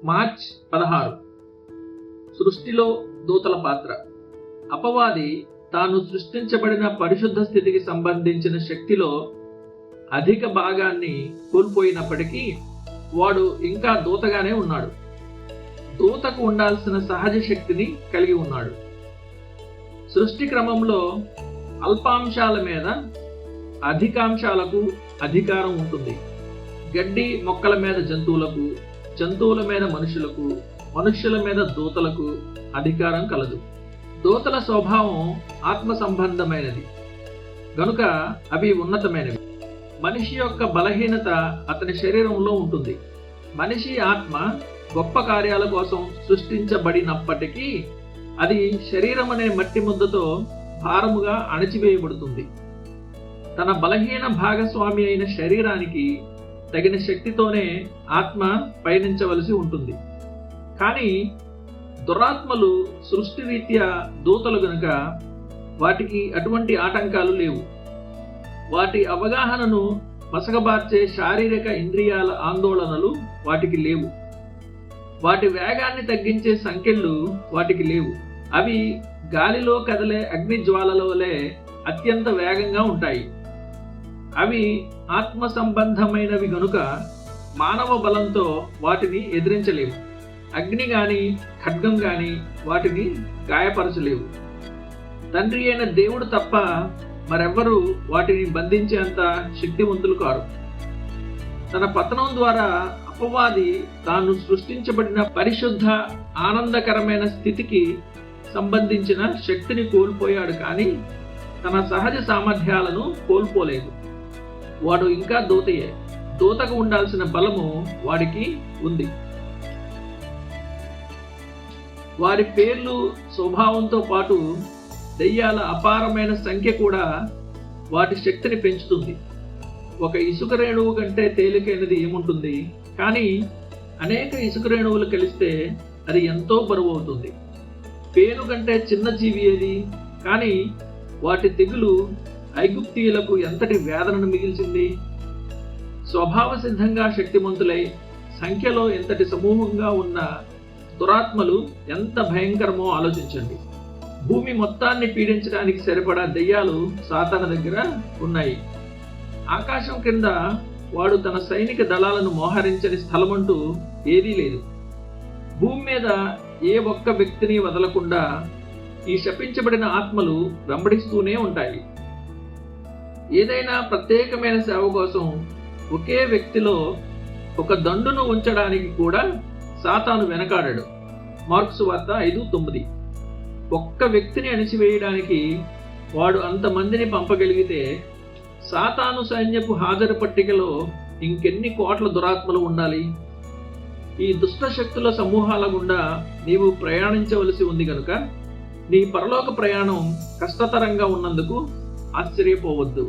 March 16. సృష్టిలో దూతల పాత్ర. అపవాది తాను సృష్టించబడిన పరిశుద్ధ స్థితికి సంబంధించిన శక్తిలో అధిక భాగాన్ని కోల్పోయినప్పటికీ వాడు ఇంకా దూతగానే ఉన్నాడు. దూతకు ఉండాల్సిన సహజ శక్తిని కలిగి ఉన్నాడు. సృష్టి క్రమంలో అల్పాంశాల మీద అధికాంశాలకు అధికారం ఉంటుంది. గడ్డి మొక్కల మీద జంతువులకు, జంతువుల మీద మనుషులకు, మనుష్యుల మీద దూతలకు అధికారం కలదు. దూతల స్వభావం ఆత్మ సంబంధమైనది గనుక అవి ఉన్నతమైనవి. మనిషి యొక్క బలహీనత అతని శరీరంలో ఉంటుంది. మనిషి ఆత్మ గొప్ప కార్యాల కోసం సృష్టించబడినప్పటికీ అది శరీరం అనే మట్టి ముద్దతో భారముగా అణచివేయబడుతుంది. తన బలహీన భాగస్వామి అయిన శరీరానికి తగిన శక్తితోనే ఆత్మ పయనించవలసి ఉంటుంది. కానీ దురాత్మలు సృష్టి రీత్యా దూతలు గనుక వాటికి అటువంటి ఆటంకాలు లేవు. వాటి అవగాహనను మసకబార్చే శారీరక ఇంద్రియాల ఆందోళనలు వాటికి లేవు. వాటి వేగాన్ని తగ్గించే సంకెళ్ళు వాటికి లేవు. అవి గాలిలో కదిలే అగ్ని జ్వాలల వలె అత్యంత వేగంగా ఉంటాయి. అవి ఆత్మ సంబంధమైనవి గనుక మానవ బలంతో వాటిని ఎదిరించలేవు. అగ్ని గాని ఖడ్గం గాని వాటిని గాయపరచలేవు. తండ్రి అయిన దేవుడు తప్ప మరెవ్వరూ వాటిని బంధించేంత శక్తివంతులు కారు. తన పతనం ద్వారా అపవాది తాను సృష్టించబడిన పరిశుద్ధ ఆనందకరమైన స్థితికి సంబంధించిన శక్తిని కోల్పోయాడు, కానీ తన సహజ సామర్థ్యాలను కోల్పోలేదు. వాడు ఇంకా దూతయే. దూతకు ఉండాల్సిన బలము వాడికి ఉంది. వారి పేర్లు, స్వభావంతో పాటు దెయ్యాల అపారమైన సంఖ్య కూడా వాటి శక్తిని పెంచుతుంది. ఒక ఇసుక రేణువు కంటే తేలికైనది ఏముంటుంది? కానీ అనేక ఇసుక రేణువులు కలిస్తే అది ఎంతో బరువు అవుతుంది. పేను కంటే చిన్న జీవి ఏది? కానీ వాటి తెగులు ఐగుప్తీయులకు ఎంతటి వేదనను మిగిల్చింది. స్వభావ సిద్ధంగా శక్తిమంతులై సంఖ్యలో ఎంతటి సమూహంగా ఉన్న దురాత్మలు ఎంత భయంకరమో ఆలోచించండి. భూమి మొత్తాన్ని పీడించడానికి సరిపడా దెయ్యాలు సాతాను దగ్గర ఉన్నాయి. ఆకాశం కింద వాడు తన సైనిక దళాలను మోహరించని స్థలమంటూ ఏదీ లేదు. భూమి మీద ఏ ఒక్క వ్యక్తిని వదలకుండా ఈ శపించబడిన ఆత్మలు వెంబడిస్తూనే ఉంటాయి. ఏదైనా ప్రత్యేకమైన సేవ కోసం ఒకే వ్యక్తిలో ఒక దండును ఉంచడానికి కూడా సాతాను వెనకాడాడు. మార్కు సువార్త 5:9. ఒక్క వ్యక్తిని అణిచివేయడానికి వాడు అంతమందిని పంపగలిగితే సాతాను సైన్యపు హాజరు పట్టికలో ఇంకెన్ని కోట్ల దురాత్మలు ఉండాలి? ఈ దుష్ట శక్తుల సమూహాల గుండా నీవు ప్రయాణించవలసి ఉంది గనుక నీ పరలోక ప్రయాణం కష్టతరంగా ఉన్నందుకు ఆశ్చర్యపోవద్దు.